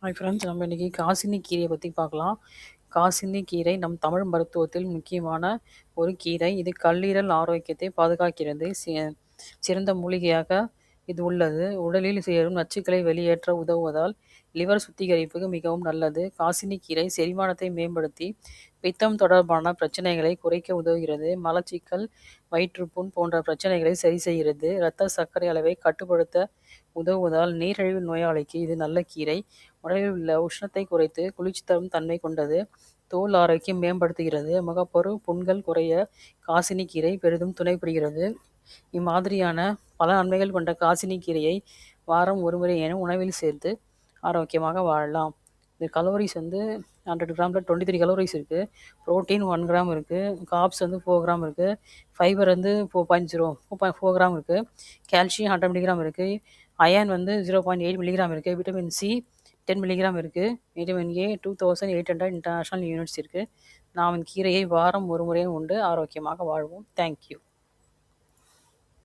Hi friends, நம்ம இன்றைக்கி காசினி கீரையை பற்றி பார்க்கலாம். காசினி கீரை நம் தமிழ் மருத்துவத்தில் முக்கியமான ஒரு கீரை. இது கல்லீரல் ஆரோக்கியத்தை பாதுகாக்கிறது. சிறந்த மூலிகையாக இது உள்ளது. உடலில் சேரும் நச்சுக்களை வெளியேற்ற உதவுவதால் லிவர் சுத்திகரிப்புக்கு மிகவும் நல்லது. காசினி கீரை செரிமானத்தை மேம்படுத்தி பித்தம் தொடர்பான பிரச்சனைகளை குறைக்க உதவுகிறது. மலச்சிக்கல், வயிற்றுப்புண் போன்ற பிரச்சனைகளை சரி செய்கிறது. இரத்த சர்க்கரை அளவை கட்டுப்படுத்த உதவுவதால் நீரிழிவு நோயாளிக்கு இது நல்ல கீரை. உடலில் உள்ள உஷ்ணத்தை குறைத்து குளிர்ச்சி தரும் தன்மை கொண்டது. தோல் ஆரோக்கியம் மேம்படுத்துகிறது. முகப்பரு புண்கள் குறைய காசினி கீரை பெரிதும் துணை புரிகிறது. இம்மாதிரியான பல நன்மைகள் கொண்ட காசினி கீரையை வாரம் ஒரு முறை என உணவில் சேர்த்து ஆரோக்கியமாக வாழலாம். இந்த கலோரிஸ் 100 கிராமில் 23 கலோரிஸ் இருக்குது. ப்ரோட்டீன் 1 கிராம் இருக்குது. கார்ப்ஸ் 4 கிராம் இருக்குது. ஃபைபர் 4.4 கிராம் இருக்குது. கால்சியம் 100 மில்லிகிராம் இருக்குது. அயன் 0.8 மில்லிகிராம் இருக்குது. விட்டமின் சி 10 மில்லிகிராம் இருக்குது. விட்டமின் ஏ 2800 இன்டர்நேஷ்னல் யூனிட்ஸ் இருக்குது. நாம் இந்த கீரையை வாரம் ஒரு முறையும் உண்டு ஆரோக்கியமாக வாழ்வோம். தேங்க்யூ.